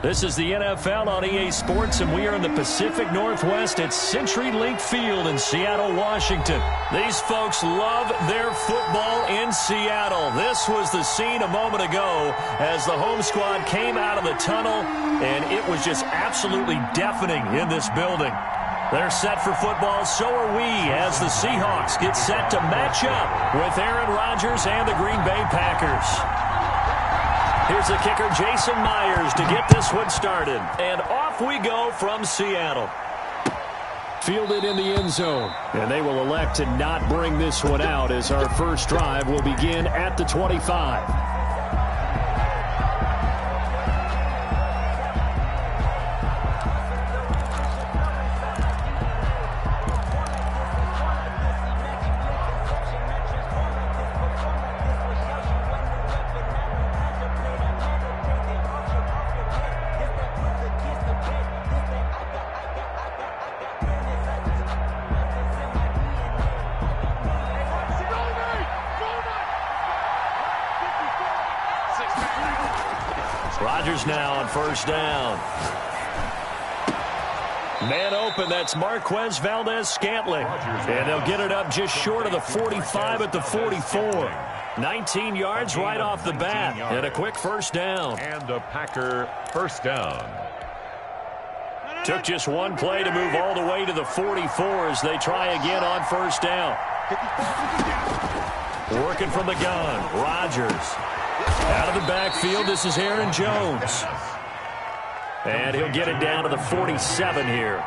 This is the NFL on EA Sports, and we are in the Pacific Northwest at CenturyLink Field in Seattle, Washington. These folks love their football in Seattle. This was the scene a moment ago as the home squad came out of the tunnel, and it was just absolutely deafening in this building. They're set for football, so are we, as the Seahawks get set to match up with Aaron Rodgers and the Green Bay Packers. Here's the kicker, Jason Myers, to get this one started. And off we go from Seattle. Fielded in the end zone. And they will elect to not bring this one out as our first drive will begin at the 25. Rodgers now on first down. Man open, that's Marquez Valdez-Scantling. And they'll get it up just short of the 45 at the 44. 19 yards right off the bat. And a quick first down. And a Packer first down. Took just one play to move all the way to the 44 as they try again on first down. Working from the gun, Rodgers. Out of the backfield, this is Aaron Jones. And he'll get it down to the 47 here.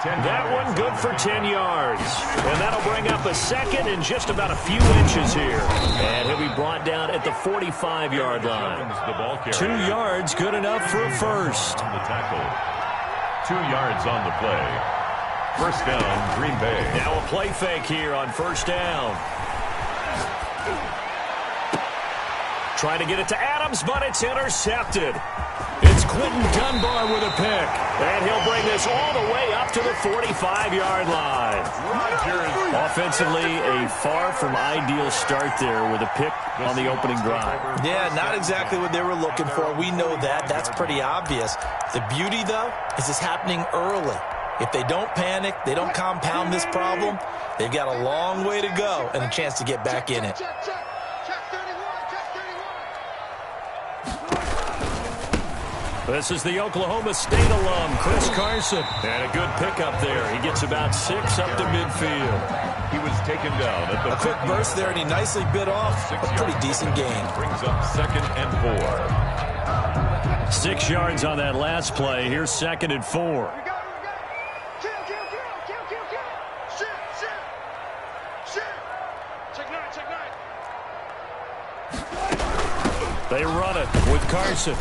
That one good for 10 yards. And that'll bring up a second in just about a few inches here. And he'll be brought down at the 45-yard line. 2 yards, good enough for a first. On the tackle. 2 yards on the play. First down, Green Bay. Now a play fake here on first down. Trying to get it to Adams, but it's intercepted. It's Quentin Dunbar with a pick. And he'll bring this all the way up to the 45-yard line. Rodgers. Offensively, a far from ideal start there with a pick on the opening drive. Yeah, not exactly what they were looking for. We know that. That's pretty obvious. The beauty, though, is it's happening early. If they don't panic, they don't compound this problem, they've got a long way to go and a chance to get back in it. This is the Oklahoma State alum, Chris Carson. And a good pickup there. He gets about 6 up to midfield. He was taken down at the... A quick burst there, and he nicely bit off a pretty decent gain. Brings up 2nd and 4. 6 yards on that last play. Here's 2nd and 4. They run it with Carson.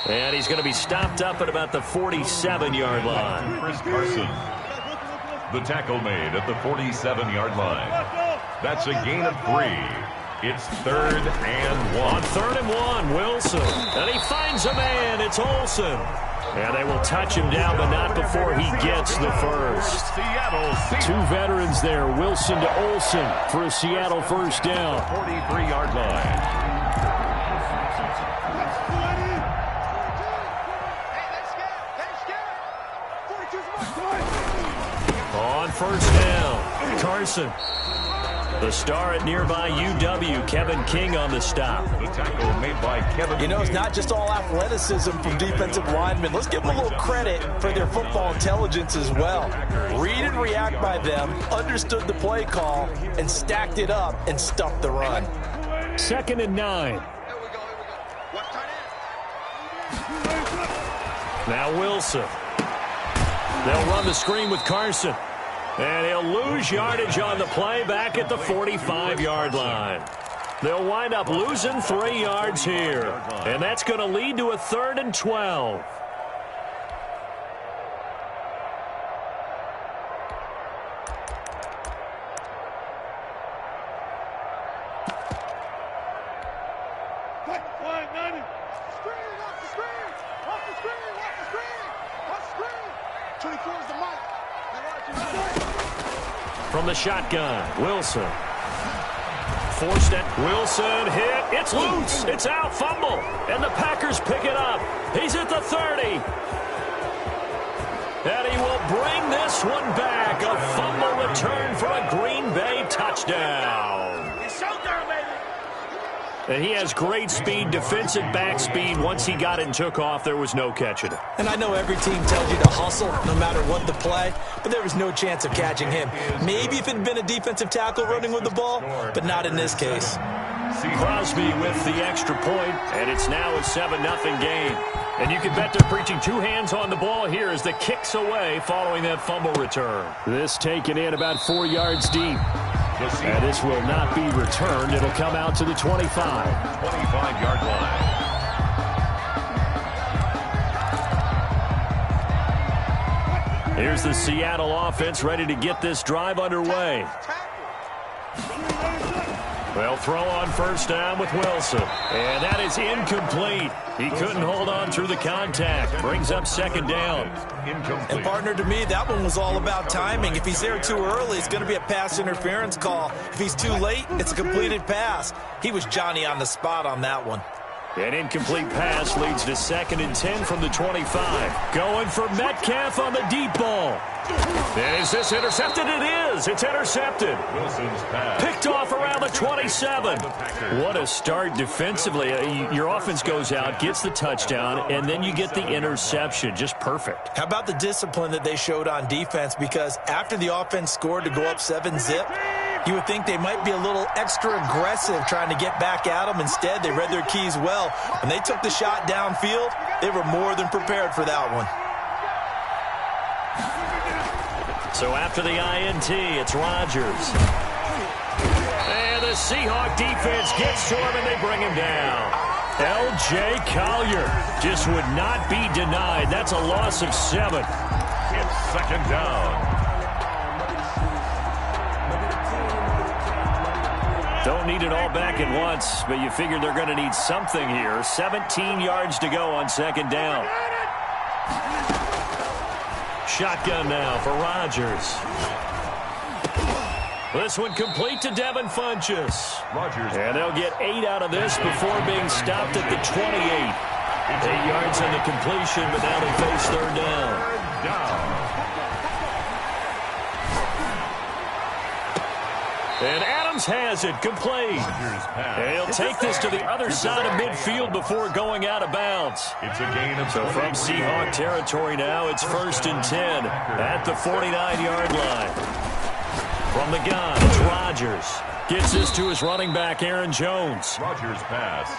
And he's going to be stopped up at about the 47-yard line. Chris Carson. The tackle made at the 47-yard line. That's a gain of 3. It's 3rd and 1. On 3rd and 1, Wilson. And he finds a man. It's Olsen. And they will touch him down, but not before he gets the first. Two veterans there, Wilson to Olsen for a Seattle first down. 43-yard line. On first down, Carson. The star at nearby UW, Kevin King on the stop. The tackle made by Kevin King. You know, it's not just all athleticism from defensive linemen. Let's give them a little credit for their football intelligence as well. Read and react by them, understood the play call, and stacked it up and stuffed the run. 2nd and 9. Now Wilson. They'll run the screen with Carson. And he'll lose yardage on the play back at the 45-yard line. They'll wind up losing 3 yards here. And that's going to lead to a 3rd and 12. From the shotgun, Wilson. forced it. Wilson hit. It's loose. It's out. Fumble. And the Packers pick it up. He's at the 30. And he will bring this one back. A fumble return for a Green Bay touchdown. And he has great speed, defensive back speed. Once he got it and took off, there was no catching it. And I know every team tells you to hustle no matter what the play, but there was no chance of catching him. Maybe if it had been a defensive tackle running with the ball, but not in this case. Crosby with the extra point, and it's now a 7-0 game. And you can bet they're preaching two hands on the ball here as the kick's away following that fumble return. This taken in about 4 yards deep. And this will not be returned. It'll come out to the 25. 25-yard line. Here's the Seattle offense ready to get this drive underway. They'll throw on first down with Wilson. And that is incomplete. He couldn't hold on through the contact. Brings up second down. Incomplete. And partner, to me, that one was all about timing. If he's there too early, it's going to be a pass interference call. If he's too late, it's a completed pass. He was Johnny on the spot on that one. An incomplete pass leads to 2nd and 10 from the 25. Going for Metcalf on the deep ball. And is this intercepted? It is. It's intercepted. Wilson's pass. Picked off around the 27. What a start defensively. Your offense goes out, gets the touchdown, and then you get the interception. Just perfect. How about the discipline that they showed on defense? Because after the offense scored to go up 7-zip, you would think they might be a little extra aggressive trying to get back at them. Instead, they read their keys well. When they took the shot downfield, they were more than prepared for that one. So after the INT, it's Rodgers. And the Seahawk defense gets to him, and they bring him down. L.J. Collier just would not be denied. That's a loss of 7. It's second down. Don't need it all back at once, but you figure they're going to need something here. 17 yards to go on second down. Shotgun now for Rodgers. This one complete to Devin Funchess. Rodgers. And they'll get 8 out of this before being stopped at the 28. 8 yards on the completion, but now they face third down. And Adams has it complete. And he'll take this to the other side of midfield before going out of bounds. It's a gain of So from Seahawk territory now, it's 1st and 10 at the 49-yard line. From the gun, it's Rodgers. Gets this to his running back, Aaron Jones. Rodgers pass.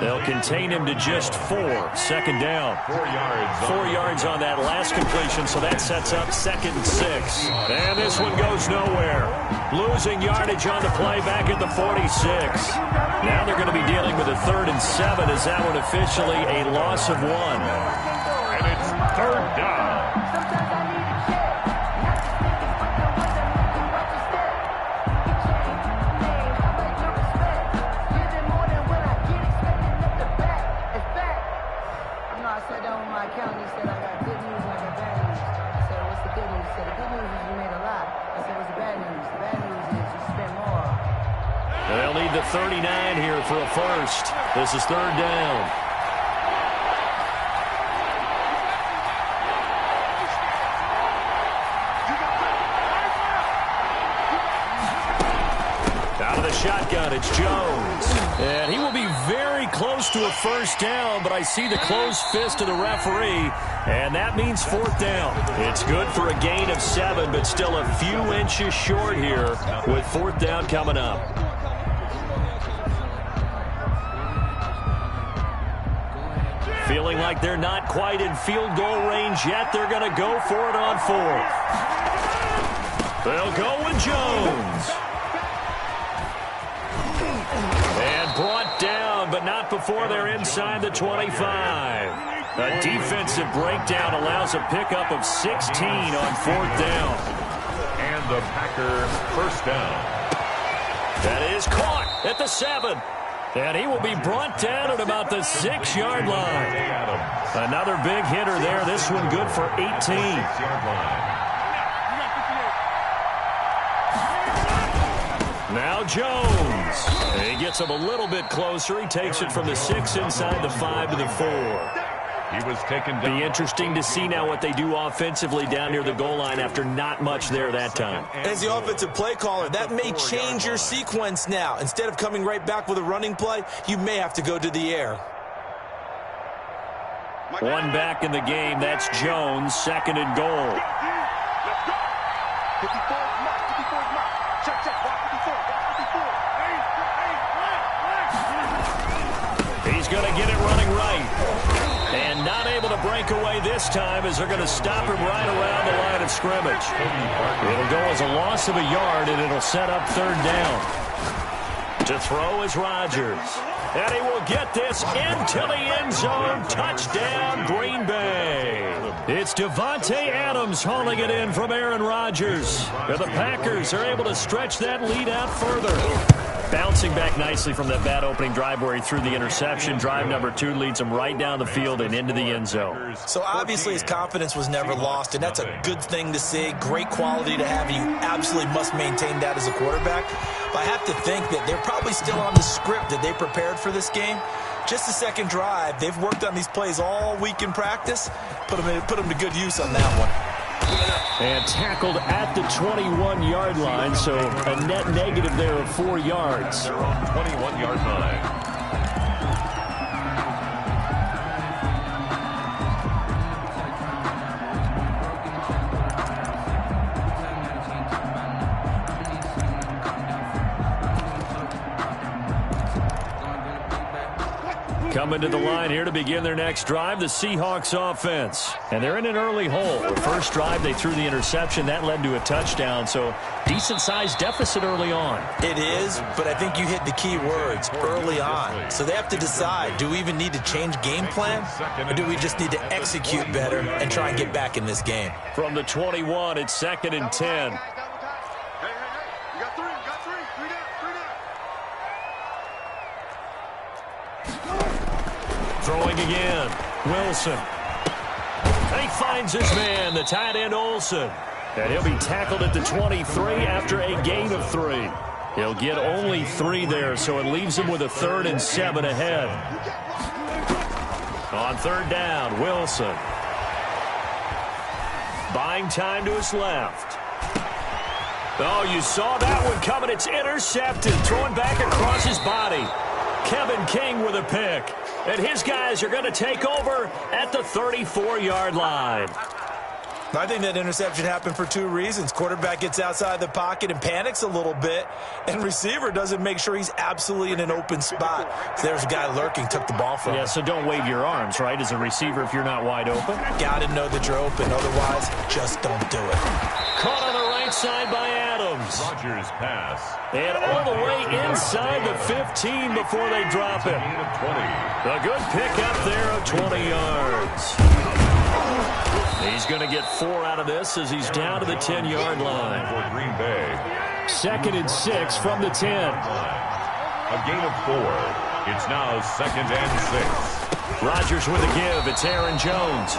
They'll contain him to just 4. Second down. 4 yards. 4 yards on that last completion, so that sets up 2nd and 6. And this one goes nowhere. Losing yardage on the play back at the 46. Now they're going to be dealing with a 3rd and 7. Is that one officially a loss of 1? And it's third down. They'll need the 39 here for a first. This is third down. Out of the shotgun, it's Jones. And he will be very close to a first down, but I see the closed fist of the referee, and that means 4th down. It's good for a gain of 7, but still a few inches short here with 4th down coming up. Feeling like they're not quite in field goal range yet. They're going to go for it on 4th. They'll go with Jones. And brought down, but not before they're inside the 25. A defensive breakdown allows a pickup of 16 on 4th down. And the Packer first down. That is caught at the 7. And he will be brought down at about the 6-yard line. Another big hitter there. This one good for 18. 6-yard line. Now Jones. He gets him a little bit closer. He takes it from the 6 inside the 5 to the 4. He was taken down. Be interesting to see now what they do offensively down near the goal line after not much there that time. As the offensive play caller, that may change your sequence now. Instead of coming right back with a running play, you may have to go to the air. One back in the game. That's Jones, 2nd and goal. He's going to get it running right. And not able to break away this time as they're going to stop him right around the line of scrimmage. It'll go as a loss of a yard, and it'll set up 3rd down. To throw is Rodgers. And he will get this into the end zone. Touchdown, Green Bay. It's Devontae Adams hauling it in from Aaron Rodgers. And the Packers are able to stretch that lead out further. Bouncing back nicely from that bad opening drive where he threw the interception. Drive number 2 leads him right down the field and into the end zone. So obviously his confidence was never lost, and that's a good thing to see. Great quality to have, and you absolutely must maintain that as a quarterback. But I have to think that they're probably still on the script that they prepared for this game. Just the 2nd drive. They've worked on these plays all week in practice. Put them to good use on that one. And tackled at the 21-yard line, so a net negative there of 4 yards. They're on 21-yard line. Coming to the line here to begin their next drive, the Seahawks offense. And they're in an early hole. The first drive, they threw the interception. That led to a touchdown, so decent-sized deficit early on. It is, but I think you hit the key words, early on. So they have to decide, do we even need to change game plan, or do we just need to execute better and try and get back in this game? From the 21, it's 2nd and 10. Throwing again. Wilson. He finds his man, the tight end Olsen. And he'll be tackled at the 23 after a gain of 3. He'll get only 3 there, so it leaves him with a 3rd and 7 ahead. On 3rd down, Wilson. Buying time to his left. Oh, you saw that one coming. It's intercepted. Throwing back across his body. Kevin King with a pick. And his guys are going to take over at the 34-yard line. I think that interception happened for 2 reasons. Quarterback gets outside the pocket and panics a little bit, and receiver doesn't make sure he's absolutely in an open spot. So there's a guy lurking, took the ball from him. Yeah, so don't wave your arms, right, as a receiver if you're not wide open. Got to know that you're open. Otherwise, just don't do it. Caught on the right side by Adams. Rodgers pass. And all the way inside the 15 before they drop him. A good pick up there of 20 yards. He's going to get 4 out of this as he's down to the 10-yard line. For Green Bay. 2nd and 6 from the 10. A gain of 4. It's now 2nd and 6. Rodgers with a give. It's Aaron Jones.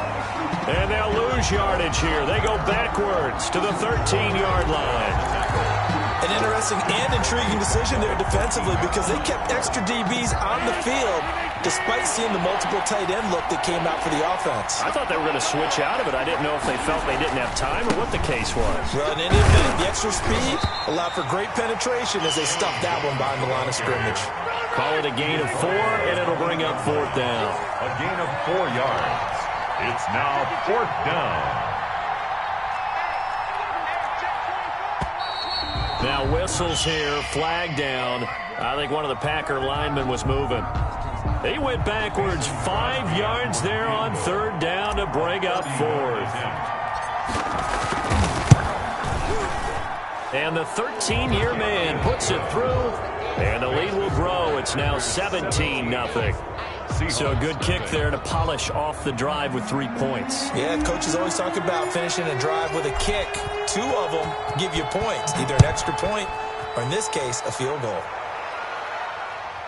And they'll lose yardage here. They go backwards to the 13-yard line. An interesting and intriguing decision there defensively because they kept extra DBs on the field despite seeing the multiple tight end look that came out for the offense. I thought they were going to switch out of it. I didn't know if they felt they didn't have time or what the case was. Well, in any event, the extra speed allowed for great penetration as they stuffed that one behind the line of scrimmage. Call it a gain of 4, and it'll bring up 4th down. A gain of 4 yards. It's now 4th down. Now whistles here, flag down. I think one of the Packer linemen was moving. He went backwards 5 yards there on 3rd down to bring up 4th. And the 13-year man puts it through, and the lead will grow. It's now 17-0. So a good kick there to polish off the drive with 3 points. Yeah, coaches always talk about finishing a drive with a kick. 2 of them give you points, either an extra point or, in this case, a field goal.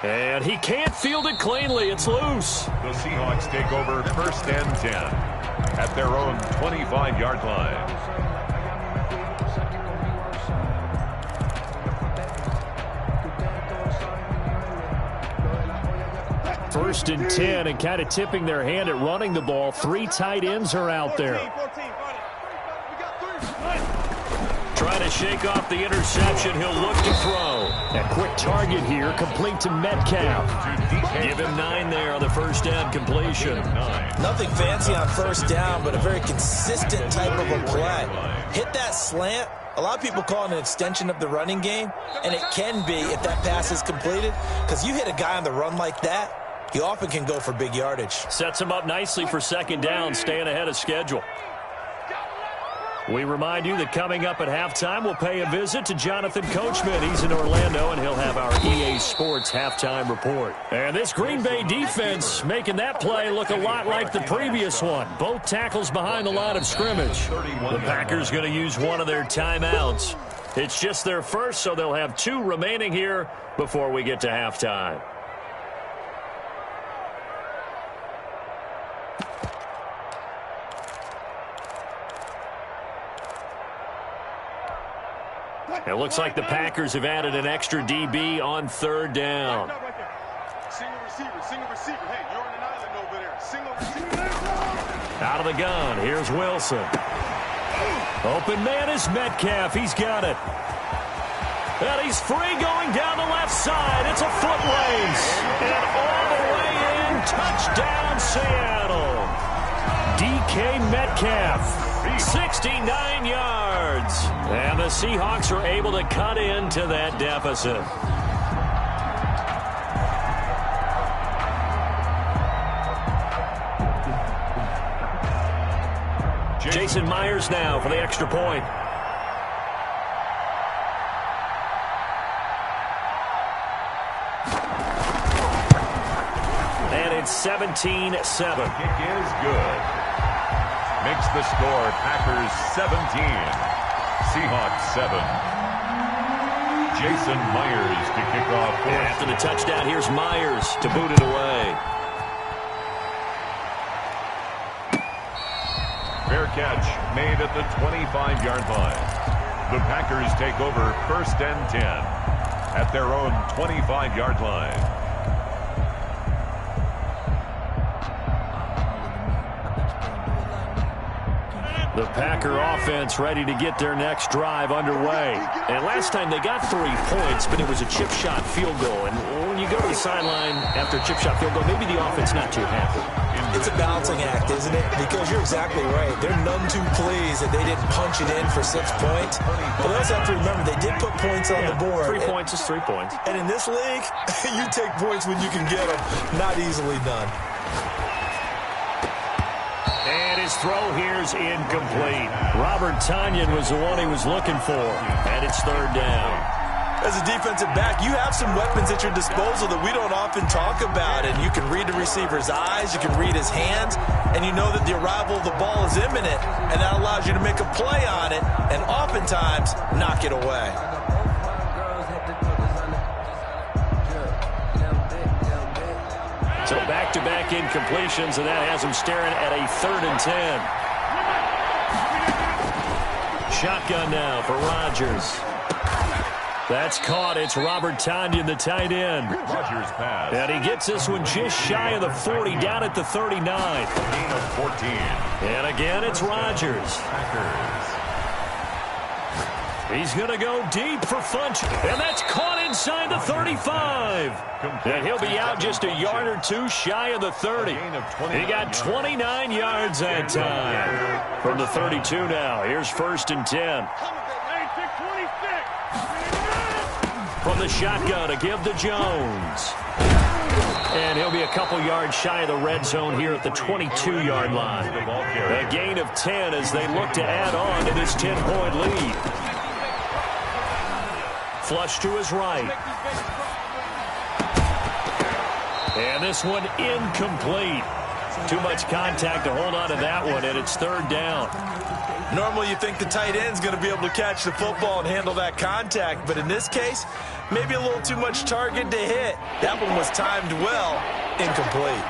And he can't field it cleanly. It's loose. The Seahawks take over 1st and 10 at their own 25-yard line. 1st and 10, and kind of tipping their hand at running the ball. 3 tight ends are out there. Trying to shake off the interception. He'll look to throw. A quick target here, complete to Metcalf. Give him 9 there on the first down completion. Nothing fancy on first down, but a very consistent type of a play. Hit that slant. A lot of people call it an extension of the running game, and it can be if that pass is completed, because you hit a guy on the run like that, he often can go for big yardage. Sets him up nicely for second down, staying ahead of schedule. We remind you that coming up at halftime, we'll pay a visit to Jonathan Coachman. He's in Orlando, and he'll have our EA Sports halftime report. And this Green Bay defense making that play look a lot like the previous one. Both tackles behind the line of scrimmage. The Packers going to use one of their timeouts. It's just their first, so they'll have 2 remaining here before we get to halftime. It looks like the Packers have added an extra DB on 3rd down. Single receiver. Hey, you're on an island over there. Single receiver. Out of the gun, here's Wilson. Open man is Metcalf. He's got it. And he's free going down the left side. It's a foot race. And all the way in, touchdown Seattle. DK Metcalf. 69 yards. And the Seahawks are able to cut into that deficit. Jason Myers now for the extra point. And it's 17-7. Kick is good. Makes the score Packers 17, Seahawks 7. Jason Myers to kick off. After the touchdown, here's Myers to boot it away. Fair catch made at the 25-yard line. The Packers take over 1st and 10 at their own 25-yard line. The Packer offense ready to get their next drive underway. And last time they got 3 points, but it was a chip shot field goal. And when you go to the sideline after a chip shot field goal, maybe the offense not too happy. It's a balancing act, isn't it? Because you're exactly right. They're none too pleased that they didn't punch it in for 6 points. But they also have to remember they did put points on the board. 3 points is 3 points. And in this league, you take points when you can get them. Not easily done. And his throw here's incomplete. Robert Tonyan was the one he was looking for. And it's 3rd down. As a defensive back, you have some weapons at your disposal that we don't often talk about. And you can read the receiver's eyes, you can read his hands, and you know that the arrival of the ball is imminent. And that allows you to make a play on it and oftentimes knock it away. So back-to-back incompletions, and that has him staring at a 3rd and 10. Shotgun now for Rodgers. That's caught. It's Robert Tonyan, the tight end. Rodgers pass. And he gets this one just shy of the 40, down at the 39. Gain of 14. And again, it's Rodgers. Packers. He's going to go deep for Funch. And that's caught inside the 35. And he'll be out just a yard or 2 shy of the 30. He got 29 yards that time. From the 32 now. Here's 1st and 10. From the shotgun to give to Jones. And he'll be a couple yards shy of the red zone here at the 22-yard line. A gain of 10 as they look to add on to this 10-point lead. Flush to his right. And this one incomplete. Too much contact to hold on to that one, and it's 3rd down. Normally you think the tight end's going to be able to catch the football and handle that contact, but in this case, maybe a little too much target to hit. That one was timed well. Incomplete.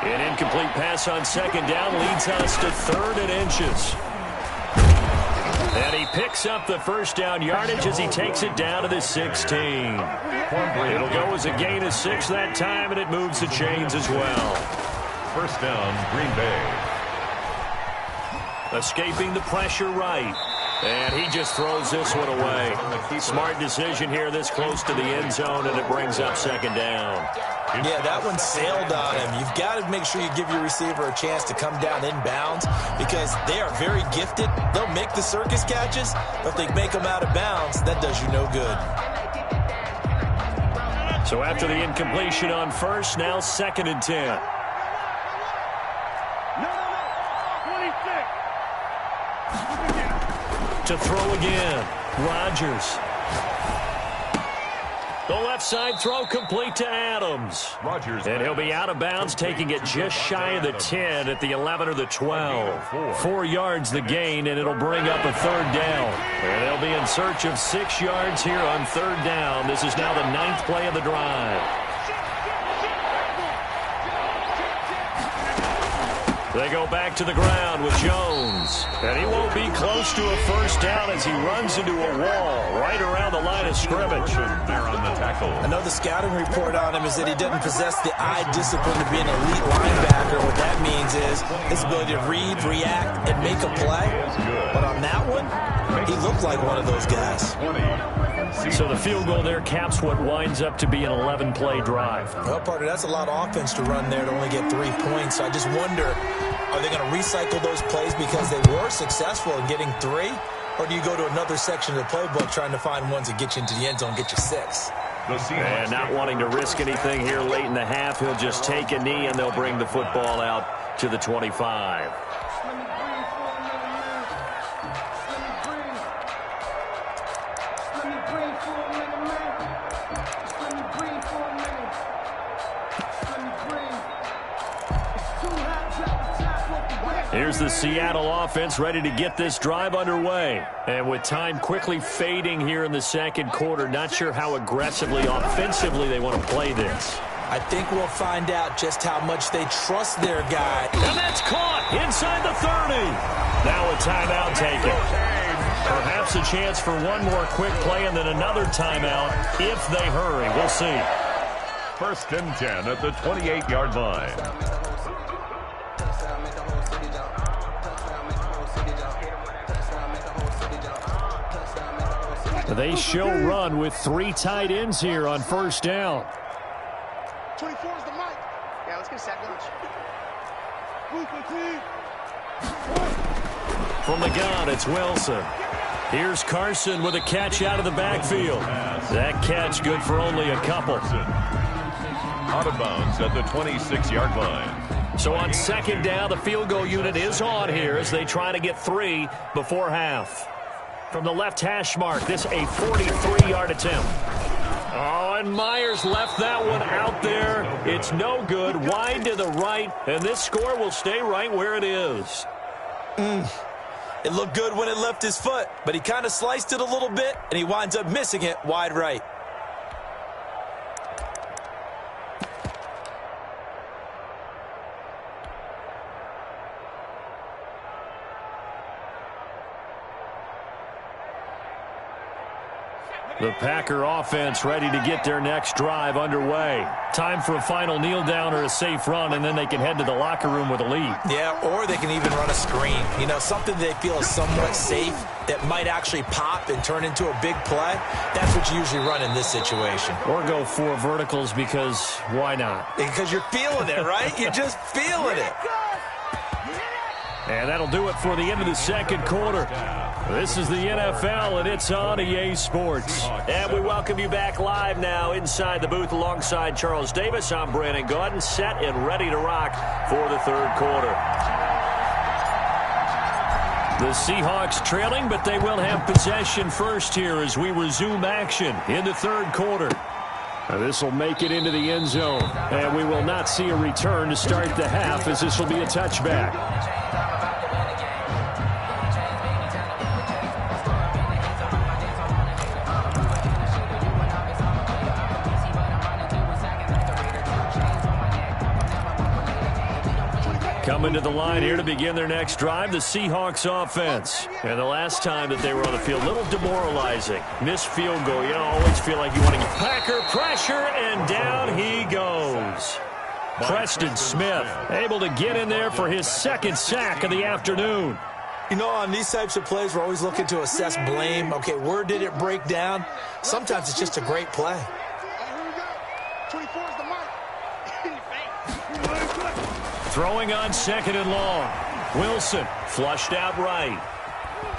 An incomplete pass on 2nd down leads us to 3rd and inches. And he picks up the first down yardage as he takes it down to the 16. It'll go as a gain of 6 that time, and it moves the chains as well. First down, Green Bay. Escaping the pressure right. And he just throws this one away. Smart decision here this close to the end zone, and it brings up second down. Yeah, that one sailed on him. You've got to make sure you give your receiver a chance to come down inbounds because they are very gifted. They'll make the circus catches, but if they make them out of bounds, that does you no good. So after the incompletion on first, now 2nd and 10. To throw again, Rodgers. The left side throw complete to Adams. Rodgers. And he'll be out of bounds, taking it just shy of the 10 at the 11 or the 12. 4 yards the gain, and it'll bring up a 3rd down. And they'll be in search of 6 yards here on 3rd down. This is now the 9th play of the drive. They go back to the ground with Jones. And he won't be close to a first down as he runs into a wall right around the line of scrimmage. There on the tackle. I know the scouting report on him is that he doesn't possess the eye discipline to be an elite linebacker. What that means is his ability to read, react, and make a play. But on that one, he looked like one of those guys. So the field goal there caps what winds up to be an 11-play drive. Well, partner, that's a lot of offense to run there to only get 3 points. So I just wonder, are they going to recycle those plays because they were successful in getting 3? Or do you go to another section of the playbook trying to find ones that get you into the end zone, get you 6? And not wanting to risk anything here late in the half, he'll just take a knee and they'll bring the football out to the 25. Here's the Seattle offense ready to get this drive underway. And with time quickly fading here in the 2nd quarter, not sure how aggressively, offensively they want to play this. I think we'll find out just how much they trust their guy. And that's caught inside the 30. Now a timeout taken. Perhaps a chance for one more quick play and then another timeout if they hurry. We'll see. 1st and 10 at the 28-yard line. They show run with 3 tight ends here on 1st down. 24 is the mic. Yeah, let's get a sack lunch. From the gun, it's Wilson. Here's Carson with a catch out of the backfield. That catch good for only a couple. Out of bounds at the 26-yard line. So on 2nd down, the field goal unit is on here as they try to get 3 before half. From the left hash mark, this a 43-yard attempt. Oh, and Myers left that one out there. It's no good, wide to the right, and this score will stay right where it is. It looked good when it left his foot, but he kind of sliced it a little bit, and he winds up missing it wide right. The Packer offense ready to get their next drive underway. Time for a final kneel down or a safe run, and then they can head to the locker room with a lead. Yeah, or they can even run a screen. You know, something they feel is somewhat safe that might actually pop and turn into a big play. That's what you usually run in this situation. Or go 4 verticals because why not? Because you're feeling it, right? You're just feeling it. And that'll do it for the end of the 2nd quarter. This is the NFL, and it's on EA Sports. And we welcome you back live now inside the booth alongside Charles Davis. I'm Brandon Gaudin, set and ready to rock for the 3rd quarter. The Seahawks trailing, but they will have possession first here as we resume action in the 3rd quarter. This will make it into the end zone, and we will not see a return to start the half as this will be a touchback. Coming to the line here to begin their next drive, the Seahawks offense. And the last time that they were on the field, a little demoralizing. Missed field goal. You don't always feel like you want to get Packer pressure, and down he goes. Preston Smith able to get in there for his second sack of the afternoon. You know, on these types of plays, we're always looking to assess blame. Okay, where did it break down? Sometimes it's just a great play. Throwing on second and long. Wilson flushed out right.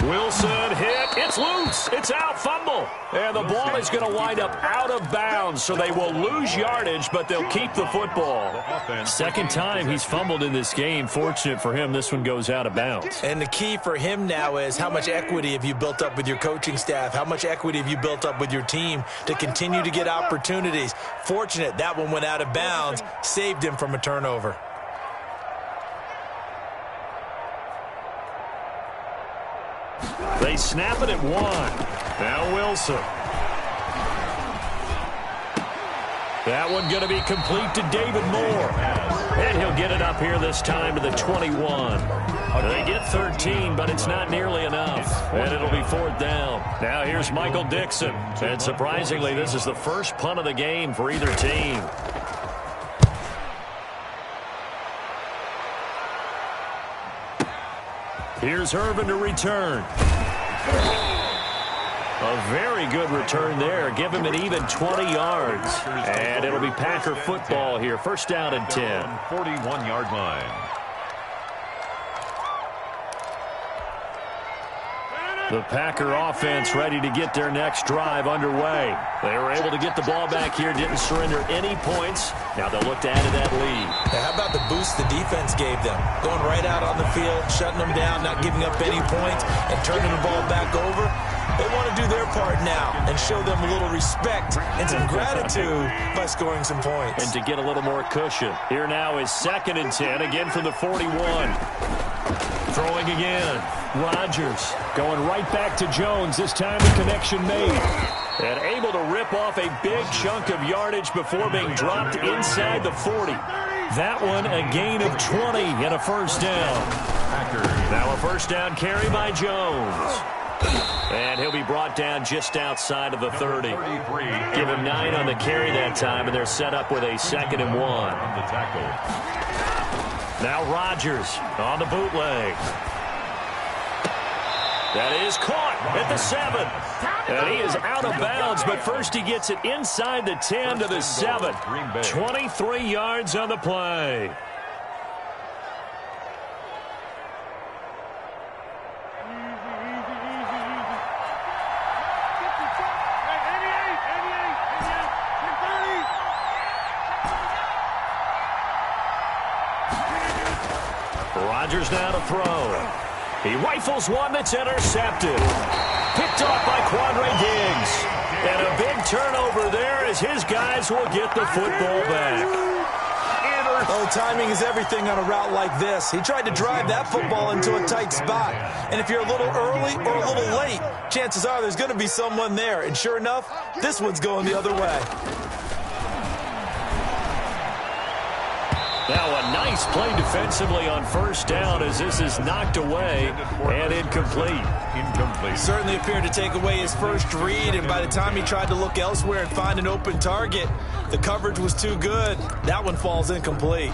Wilson hit. It's loose. It's out. Fumble. And the ball is going to wind up out of bounds, so they will lose yardage, but they'll keep the football. Second time he's fumbled in this game. Fortunate for him, this one goes out of bounds. And the key for him now is how much equity have you built up with your coaching staff? How much equity have you built up with your team to continue to get opportunities? Fortunate that one went out of bounds, saved him from a turnover. They snap it at one. Now Wilson. That one going to be complete to David Moore. And he'll get it up here this time to the 21. They get 13, but it's not nearly enough. And it'll be fourth down. Now here's Michael Dixon. And surprisingly, this is the first punt of the game for either team. Here's Irvin to return. A very good return there. Give him an even 20 yards. And it'll be Packer football here. First down and 10. 41-yard line. The Packer offense ready to get their next drive underway. They were able to get the ball back here, didn't surrender any points. Now they'll look to add to that lead. Now, how about the boost the defense gave them? Going right out on the field, shutting them down, not giving up any points, and turning the ball back over. They want to do their part now and show them a little respect and some gratitude by scoring some points. And to get a little more cushion. Here now is second and 10, again from the 41. Throwing again. Rodgers going right back to Jones. This time the connection made. And able to rip off a big chunk of yardage before being dropped inside the 40. That one a gain of 20 and a first down. Now a first down carry by Jones. And he'll be brought down just outside of the 30. Give him 9 on the carry that time, and they're set up with a second and 1. Now Rodgers on the bootleg. That is caught at the 7. And he is out of bounds, but first he gets it inside the 10 to the 7. 23 yards on the play. Rodgers now to throw. He rifles one that's intercepted. Picked off by Quandre Diggs. And a big turnover there as his guys will get the football back. Oh, timing is everything on a route like this. He tried to drive that football into a tight spot. And if you're a little early or a little late, chances are there's going to be someone there. And sure enough, this one's going the other way. Now a nice play defensively on first down as this is knocked away and incomplete. Certainly appeared to take away his first read, and by the time he tried to look elsewhere and find an open target, the coverage was too good. That one falls incomplete.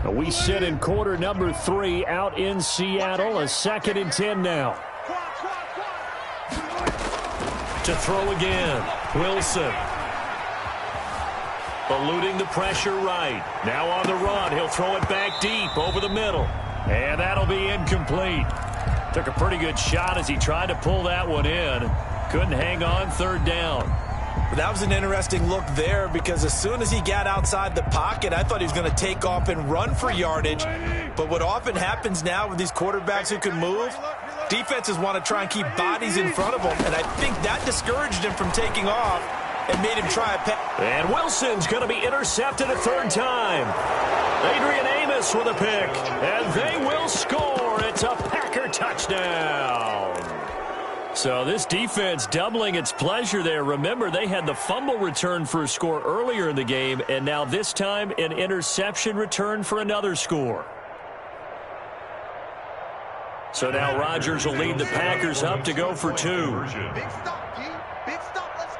We sit in quarter number 3 out in Seattle. A second and 10 now. To throw again. Wilson. Eluding the pressure right. Now on the run. He'll throw it back deep over the middle. And that'll be incomplete. Took a pretty good shot as he tried to pull that one in. Couldn't hang on. Third down. That was an interesting look there because as soon as he got outside the pocket, I thought he was going to take off and run for yardage. But what often happens now with these quarterbacks who can move, defenses want to try and keep bodies in front of them. And I think that discouraged him from taking off and made him try a pass. And Wilson's going to be intercepted a third time. Adrian Amos with a pick. And they will score. It's a Packer touchdown. So this defense doubling its pleasure there. Remember, they had the fumble return for a score earlier in the game, and now this time an interception return for another score. So now Rodgers will lead the Packers up to go for 2. Big stop, G. Big stop. Let's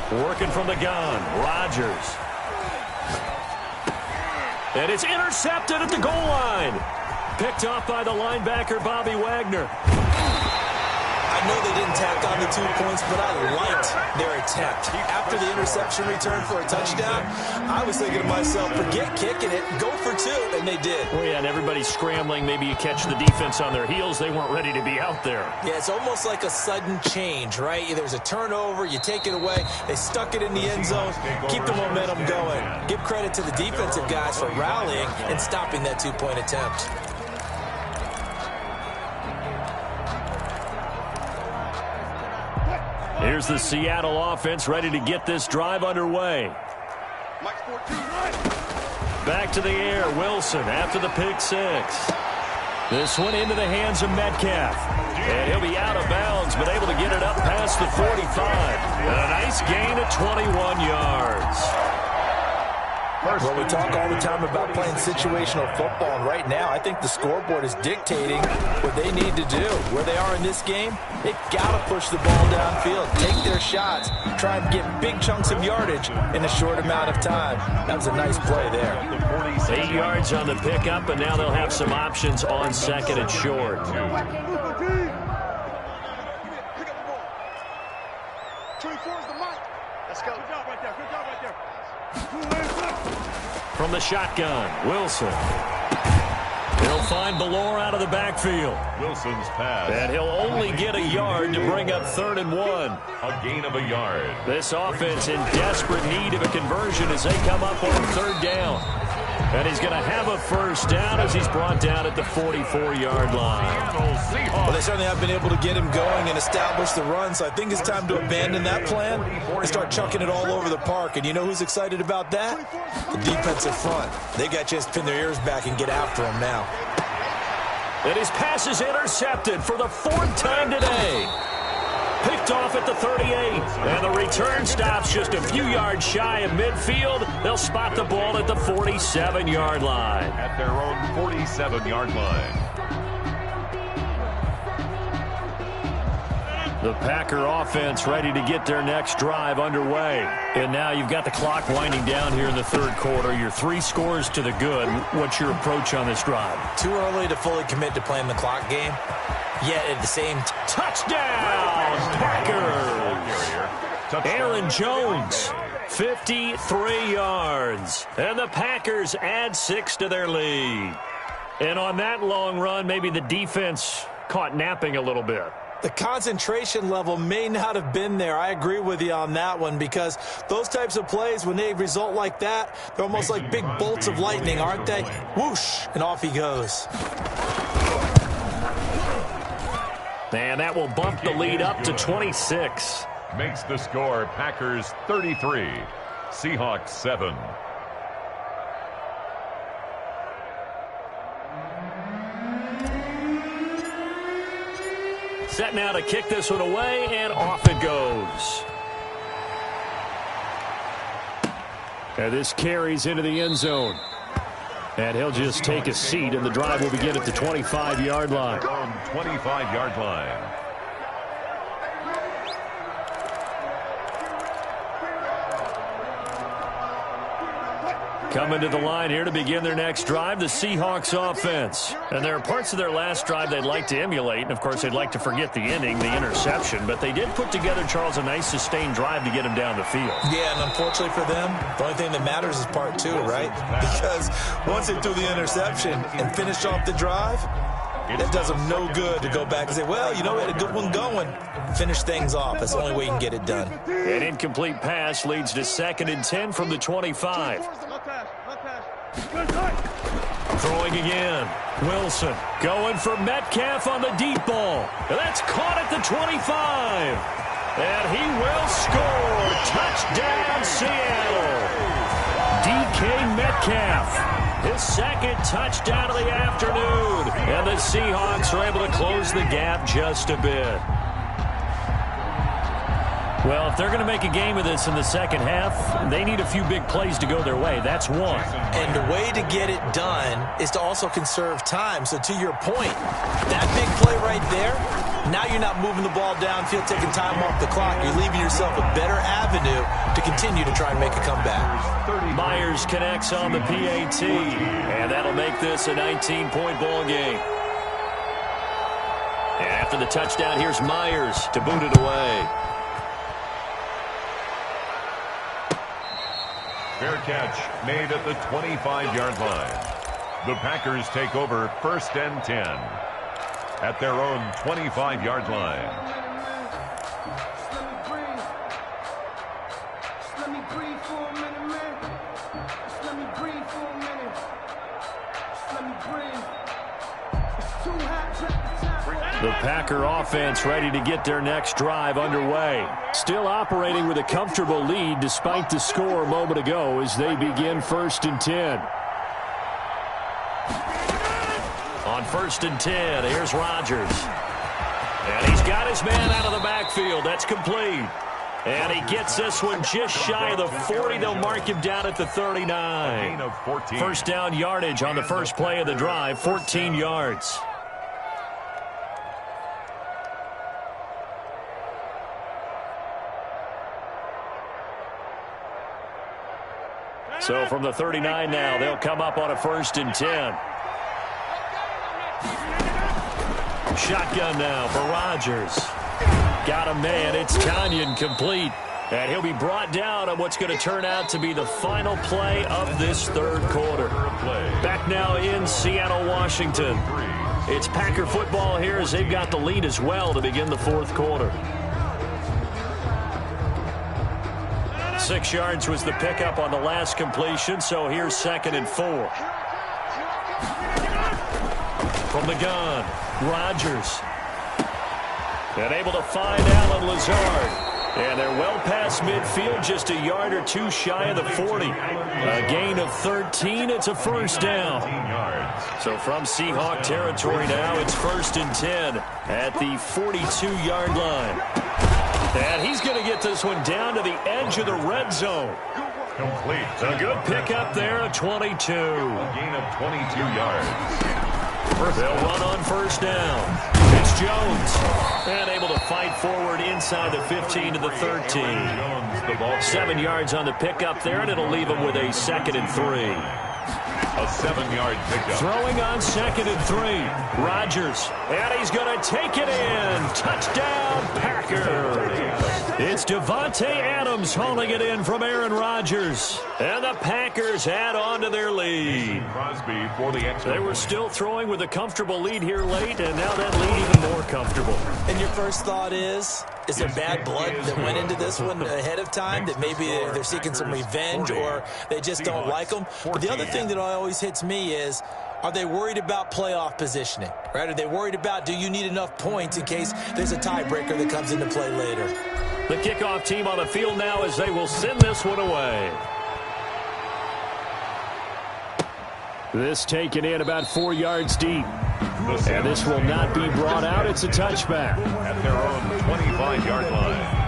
go. Working from the gun, Rodgers. And it's intercepted at the goal line. Picked off by the linebacker, Bobby Wagner. I know they didn't tack on the 2 points, but I liked their attempt. After the interception return for a touchdown, I was thinking to myself, forget kicking it, go for 2, and they did. Well, yeah, and everybody's scrambling. Maybe you catch the defense on their heels. They weren't ready to be out there. Yeah, it's almost like a sudden change, right? There's a turnover, you take it away, they stuck it in the end zone, keep the momentum going. Give credit to the defensive guys for rallying and stopping that 2-point attempt. Here's the Seattle offense ready to get this drive underway. Mike's 14. Back to the air, Wilson after the pick 6. This one into the hands of Metcalf. And he'll be out of bounds, but able to get it up past the 45. And a nice gain of 21 yards. Well, we talk all the time about playing situational football, and right now I think the scoreboard is dictating what they need to do. Where they are in this game, they've got to push the ball downfield, take their shots, try and get big chunks of yardage in a short amount of time. That was a nice play there. 8 yards on the pickup, and now they'll have some options on second and short. Pick up the ball. 24 is the mic. Let's go. Good job right there. Good job right there. From the shotgun, Wilson. He'll find Ballore out of the backfield. Wilson's pass. And he'll only get a yard to bring up 3rd and 1. A gain of a yard. This offense in desperate need of a conversion as they come up on 3rd down. And he's going to have a first down as he's brought down at the 44-yard line. Well, they certainly have been able to get him going and establish the run, so I think it's time to abandon that plan and start chucking it all over the park. And you know who's excited about that? The defensive front. They got to just pin their ears back and get after him now. And his pass is intercepted for the 4th time today. Picked off at the 38. And the return stops just a few yards shy of midfield. They'll spot the ball at the 47-yard line. At their own 47-yard line. The Packer offense ready to get their next drive underway. And now you've got the clock winding down here in the 3rd quarter. Your 3 scores to the good. What's your approach on this drive? Too early to fully commit to playing the clock game. Yet at the same touchdown, Packers! Aaron Jones, 53 yards. And the Packers add 6 to their lead. And on that long run, maybe the defense caught napping a little bit. The concentration level may not have been there. I agree with you on that one, because those types of plays, when they result like that, they're almost like big bolts of lightning, aren't they? Whoosh, and off he goes. And that will bump the lead up to 26. Makes the score Packers 33, Seahawks 7. Set now to kick this one away, and off it goes. And this carries into the end zone. And he'll just take a seat, and the drive will begin at the 25-yard line. 25-yard line. Coming to the line here to begin their next drive, the Seahawks offense. And there are parts of their last drive they'd like to emulate. And, of course, they'd like to forget the inning, the interception. But they did put together, Charles, a nice sustained drive to get him down the field. Yeah, and unfortunately for them, the only thing that matters is part 2, right? Because once they threw the interception and finished off the drive, that does them no good to go back and say, well, you know, we had a good one going. Finish things off. That's the only way you can get it done. An incomplete pass leads to 2nd and 10 from the 25. Throwing again. Wilson going for Metcalf on the deep ball. And that's caught at the 25. And he will score. Touchdown, Seattle. DK Metcalf his second touchdown of the afternoon. And the Seahawks are able to close the gap just a bit. Well, if they're going to make a game of this in the second half, they need a few big plays to go their way. That's one. And the way to get it done is to also conserve time. So to your point, that big play right there, now you're not moving the ball downfield, taking time off the clock. You're leaving yourself a better avenue to continue to try and make a comeback. Myers connects on the PAT, and that'll make this a 19-point ball game. And after the touchdown, here's Myers to boot it away. Fair catch made at the 25-yard line. The Packers take over 1st and 10 at their own 25-yard line. The Packer offense ready to get their next drive underway. Still operating with a comfortable lead despite the score a moment ago as they begin 1st and 10. On 1st and 10, here's Rodgers. And he's got his man out of the backfield. That's complete. And he gets this one just shy of the 40. They'll mark him down at the 39. First down yardage on the first play of the drive, 14 yards. So from the 39 now, they'll come up on a 1st and 10. Shotgun now for Rodgers. Got a man. It's Tanyan complete. And he'll be brought down on what's going to turn out to be the final play of this third quarter. Back now in Seattle, Washington. It's Packer football here as they've got the lead as well to begin the fourth quarter. 6 yards was the pickup on the last completion, so here's 2nd and 4. From the gun, Rodgers. And able to find Allen Lazard. And they're well past midfield, just a yard or two shy of the 40. A gain of 13, it's a first down. So from Seahawk territory now, it's 1st and 10 at the 42-yard line. And he's going to get this one down to the edge of the red zone. Complete. A good pickup there of 22. A gain of 22 yards. They'll run on first down. It's Jones. And able to fight forward inside the 15 to the 13. 7 yards on the pickup there, and it'll leave him with a 2nd and 3. A 7-yard pickup. Throwing on 2nd and 3. Rodgers. And he's going to take it in. Touchdown, Packers. It's Devontae Adams hauling it in from Aaron Rodgers. And the Packers add on to their lead. Crosby for the extra. They were still throwing with a comfortable lead here late, and now that lead even more comfortable. And your first thought is there bad blood that went into this one ahead of time, that maybe they're seeking some revenge or they just don't like them? But the other thing that always hits me is, are they worried about playoff positioning? Right? Are they worried about, do you need enough points in case there's a tiebreaker that comes into play later? The kickoff team on the field now as they will send this one away. This taken in about 4 yards deep. And this will not be brought out. It's a touchback. At their own 25-yard line.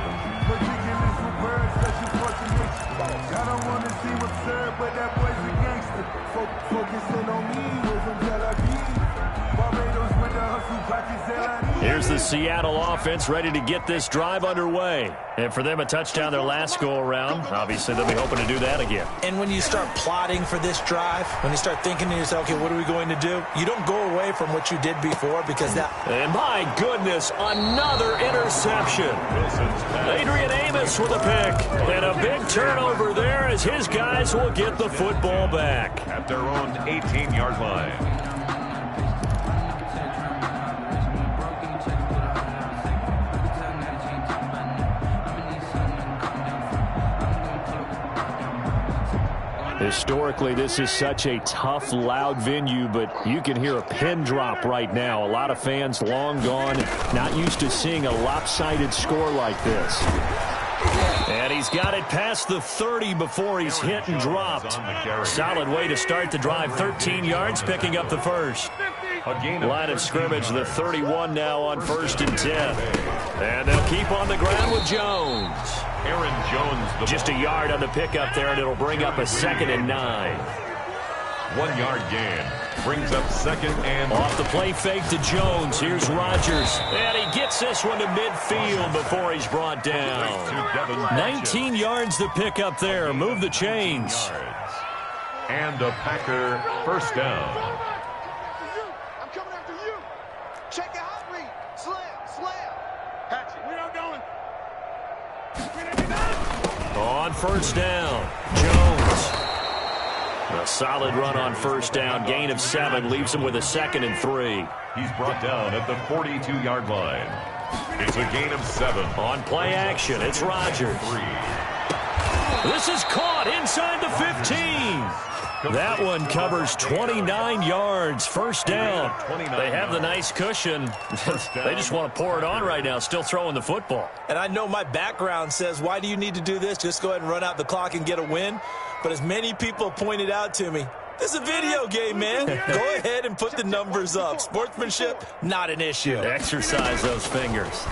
Here's the Seattle offense ready to get this drive underway. And for them, a touchdown their last go-around. Obviously, they'll be hoping to do that again. And when you start plotting for this drive, when you start thinking to yourself, okay, what are we going to do? You don't go away from what you did before because that... And my goodness, another interception. Adrian Amos with a pick. And a big turnover there as his guys will get the football back. At their own 18-yard line. Historically, this is such a tough, loud venue, but you can hear a pin drop right now. A lot of fans long gone, not used to seeing a lopsided score like this. And he's got it past the 30 before he's hit and dropped. Solid way to start the drive. 13 yards, picking up the first. Line of scrimmage, the 31 now on 1st and 10. And they'll keep on the ground with Jones. Aaron Jones. Just a yard on the pickup there, and it'll bring up a 2nd and 9. 1 yard gain. Brings up 2nd and... Off the play fake to Jones. Here's Rodgers. And he gets this one to midfield before he's brought down. 19 yards to pick up there. Move the chains. And a Packer first down. I'm coming after you. Check your hot read. Slam. Hatchet. We don't going. On first down, Jones. A solid run on first down. Gain of 7 leaves him with a 2nd and 3. He's brought down at the 42-yard line. It's a gain of 7. On play action, it's Rodgers. This is caught inside the 15. That one covers 29 yards. First down. They have the nice cushion. They just want to pour it on right now, still throwing the football. And I know my background says, why do you need to do this? Just go ahead and run out the clock and get a win. But as many people pointed out to me, this is a video game, man. Go ahead and put the numbers up. Sportsmanship, not an issue. Exercise those fingers.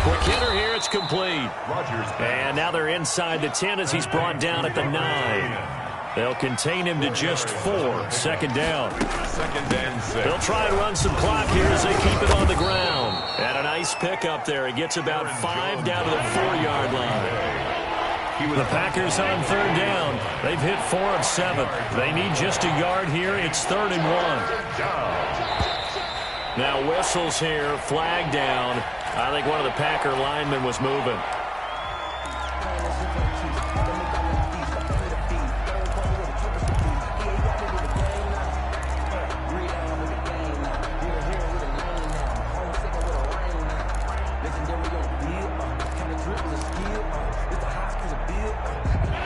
Quick hitter here, it's complete. And now they're inside the 10 as he's brought down at the 9. They'll contain him to just 4. 2nd down. 2nd and 6. They'll try and run some clock here as they keep it on the ground. And a nice pickup there. He gets about 5 down to the 4-yard line. The Packers on 3rd down. They've hit 4 of 7. They need just a yard here. It's 3rd and 1. Now whistles here, flag down. I think one of the Packer linemen was moving.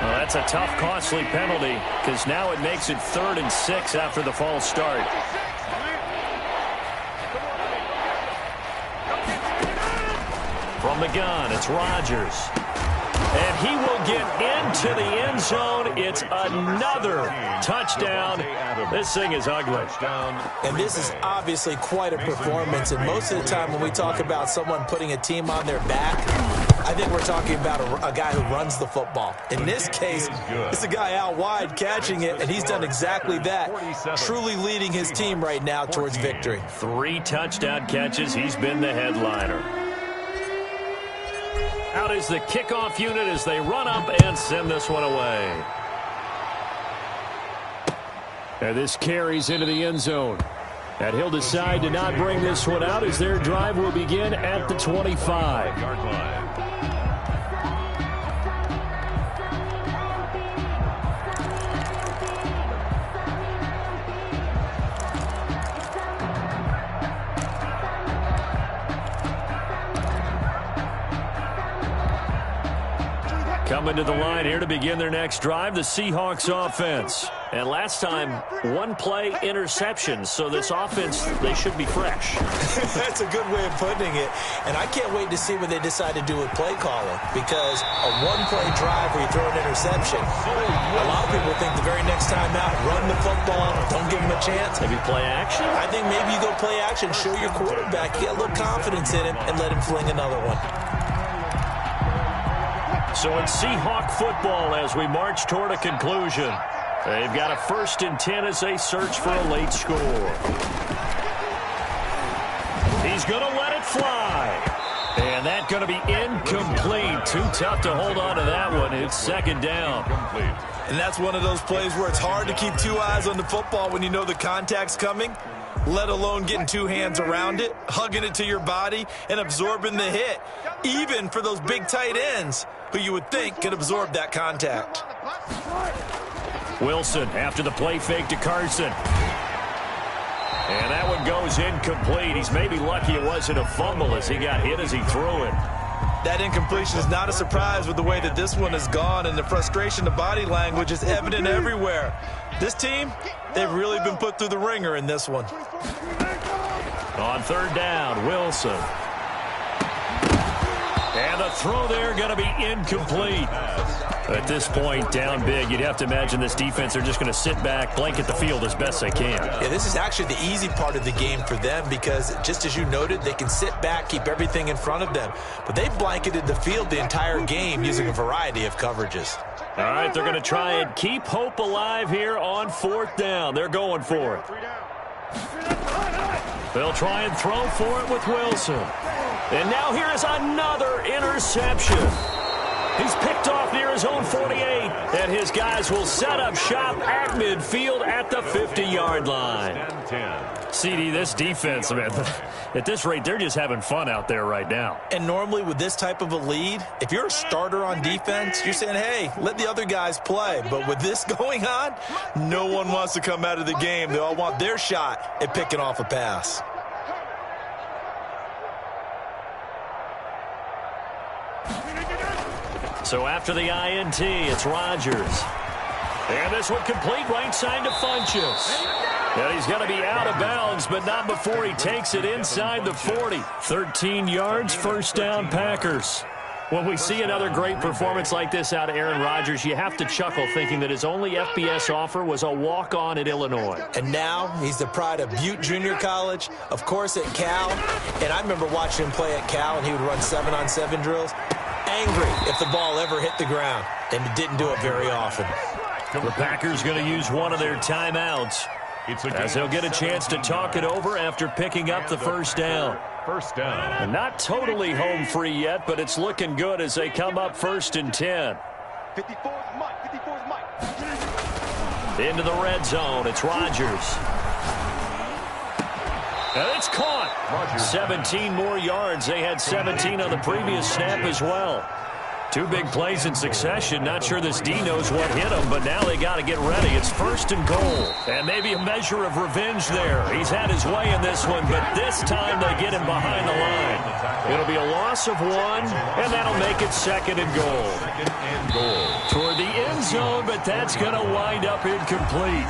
That's a tough, costly penalty because now it makes it 3rd and 6 after the false start. From the gun, it's Rodgers. And he will get into the end zone. It's another touchdown. This thing is ugly. And this is obviously quite a performance. And most of the time when we talk about someone putting a team on their back, I think we're talking about a guy who runs the football. In this case, it's a guy out wide catching it, and he's done exactly that, truly leading his team right now towards victory. 3 touchdown catches. He's been the headliner. Out is the kickoff unit as they run up and send this one away. And this carries into the end zone. And he'll decide to not bring this one out as their drive will begin at the 25-yard line. Coming to the line here to begin their next drive, the Seahawks offense. And last time, 1-play interception. So this offense, they should be fresh. That's a good way of putting it. And I can't wait to see what they decide to do with play calling. Because a 1-play drive where you throw an interception, a lot of people think the very next time out, run the football, don't give them a chance. Maybe play action? I think maybe you go play action, show your quarterback, get a little confidence in him, and let him fling another one. So it's Seahawk football as we march toward a conclusion. They've got a 1st and 10 as they search for a late score. He's going to let it fly. And that's going to be incomplete. Too tough to hold on to that one. It's 2nd down. And that's one of those plays where it's hard to keep 2 eyes on the football when you know the contact's coming, let alone getting 2 hands around it, hugging it to your body, and absorbing the hit, even for those big tight ends who you would think could absorb that contact. Wilson after the play fake to Carson. And that one goes incomplete. He's maybe lucky it wasn't a fumble as he got hit as he threw it. That incompletion is not a surprise with the way that this one has gone, and the frustration of body language is evident everywhere. This team, they've really been put through the ringer in this one. On 3rd down, Wilson. And the throw there going to be incomplete. At this point, down big, you'd have to imagine this defense are just going to sit back, blanket the field as best they can. Yeah, this is actually the easy part of the game for them because, just as you noted, they can sit back, keep everything in front of them. But they blanketed the field the entire game using a variety of coverages. All right, they're going to try and keep hope alive here on 4th down. They're going for it. They'll try and throw for it with Wilson. And now here is another interception. He's picked off near his own 48, and his guys will set up shop at midfield at the 50-yard line. CD, this defense, man, at this rate, they're just having fun out there right now. And normally with this type of a lead, if you're a starter on defense, you're saying, hey, let the other guys play. But with this going on, no one wants to come out of the game. They all want their shot at picking off a pass. So after the INT, it's Rodgers. And this one complete right side to Funchess. And he's going to be out of bounds, but not before he takes it inside the 40. 13 yards, 1st down Packers. When we see another great performance like this out of Aaron Rodgers, you have to chuckle thinking that his only FBS offer was a walk-on at Illinois. And now he's the pride of Butte Junior College, of course at Cal. And I remember watching him play at Cal, and he would run 7-on-7 drills. Angry if the ball ever hit the ground, and it didn't do it very often. The Packers going to use one of their timeouts as they'll get a chance to talk it over after picking up the 1st down. And not totally home free yet, but it's looking good as they come up 1st and 10. 54's Mike. Into the red zone. It's Rodgers. And it's caught. 17 more yards. They had 17 on the previous snap as well. 2 big plays in succession. Not sure this D knows what hit him, but now they got to get ready. It's 1st and goal. And maybe a measure of revenge there. He's had his way in this one, but this time they get him behind the line. It'll be a loss of 1, and that'll make it 2nd and goal. Toward the end zone, but that's going to wind up incomplete.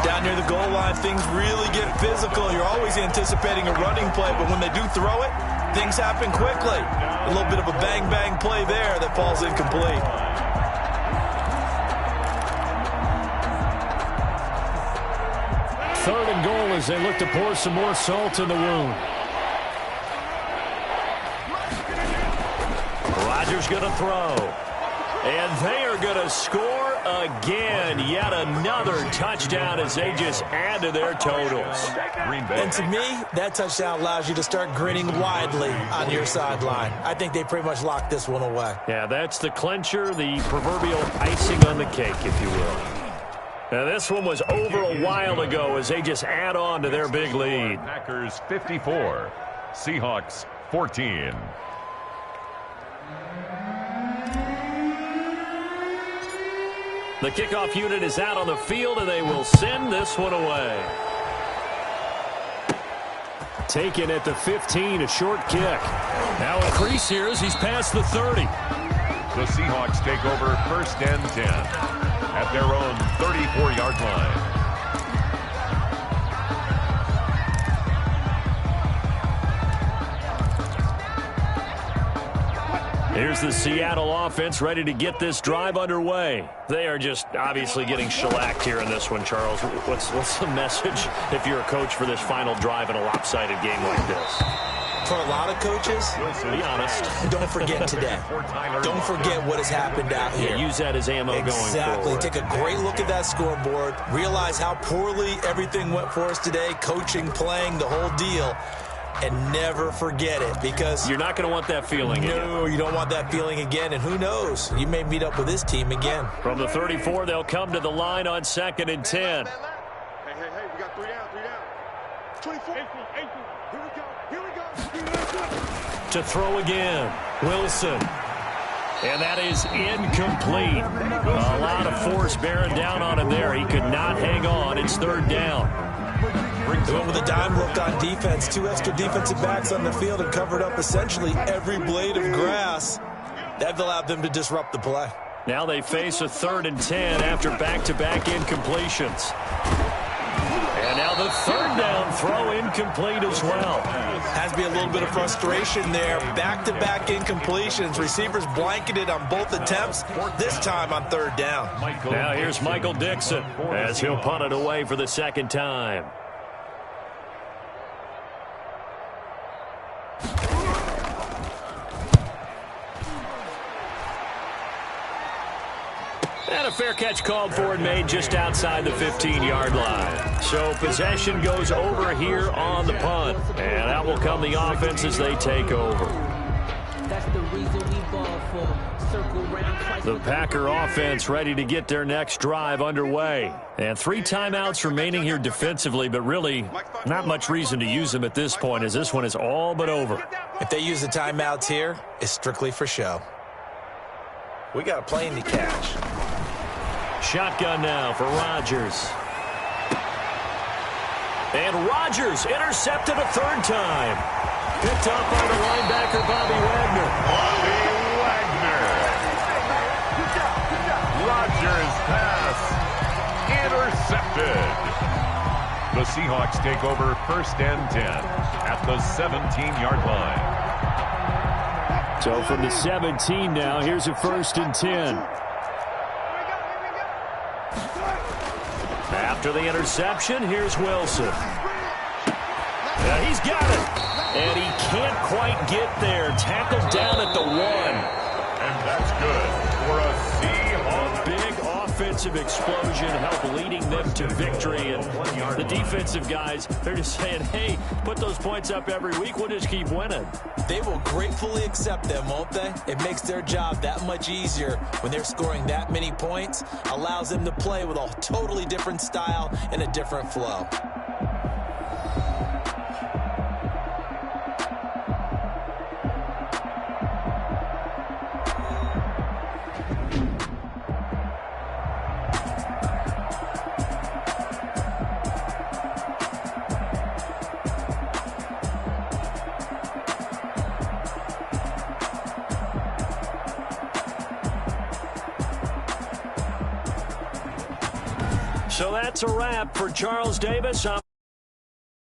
Down near the goal line, things really get physical. You're always anticipating a running play, but when they do throw it, things happen quickly. A little bit of a bang-bang play there that falls incomplete. Third and goal as they look to pour some more salt in the wound. Rodgers going to throw. And they are going to score again. Yet another touchdown as they just add to their totals. And to me, that touchdown allows you to start grinning widely on your sideline. I think they pretty much locked this one away. Yeah, that's the clincher, the proverbial icing on the cake, if you will. Now, this one was over a while ago as they just add on to their big lead. Packers 54, Seahawks 14. The kickoff unit is out on the field, and they will send this one away. Taken at the 15, a short kick. Now a crease here as he's past the 30. The Seahawks take over 1st and 10 at their own 34-yard line. Here's the Seattle offense ready to get this drive underway. They are just obviously getting shellacked here in this one, Charles. What's the message if you're a coach for this final drive in a lopsided game like this? For a lot of coaches, be honest, don't forget today. Don't forget what has happened out here. Yeah, use that as ammo going forward. Exactly. Take a great look at that scoreboard. Realize how poorly everything went for us today. Coaching, playing, the whole deal. And never forget it, because you're not going to want that feeling again. No, you don't want that feeling again. And who knows? You may meet up with this team again. From the 34, they'll come to the line on 2nd and 10. Hey, we got 3 down. 24. Here we go. To throw again, Wilson. And that is incomplete. A lot of force bearing down on him there. He could not hang on. It's 3rd down. They went with a dime look on defense. 2 extra defensive backs on the field and covered up essentially every blade of grass. That allowed them to disrupt the play. Now they face a 3rd and 10 after back-to-back incompletions. And now the third down throw incomplete as well. Has to be a little bit of frustration there. Back-to-back incompletions. Receivers blanketed on both attempts, this time on third down. Now here's Michael Dixon as he'll punt it away for the second time. And a fair catch called for and made just outside the 15-yard line. So possession goes over here on the punt. And out will come the offense as they take over. That's the reason we ball for circle round. The Packer offense ready to get their next drive underway. And 3 timeouts remaining here defensively, but really not much reason to use them at this point as this one is all but over. If they use the timeouts here, it's strictly for show. We got a plane to catch. Shotgun now for Rodgers. And Rodgers intercepted a third time. Picked up by the linebacker, Bobby Wagner. Bobby Wagner. Rodgers pass intercepted. The Seahawks take over first and 10 at the 17-yard line. So from the 17 now, here's a first and 10. After the interception, here's Wilson. He's got it. And he can't quite get there. Tackled down at the 1. And that's good for a Seahawks. Big offensive explosion helped leading them to victory. And the defensive guys, they're just saying, hey, put those points up every week. We'll just keep winning. They will gratefully accept them, won't they? It makes their job that much easier when they're scoring that many points. Allows them to play with a totally different style and a different flow. So that's a wrap for Charles Davis.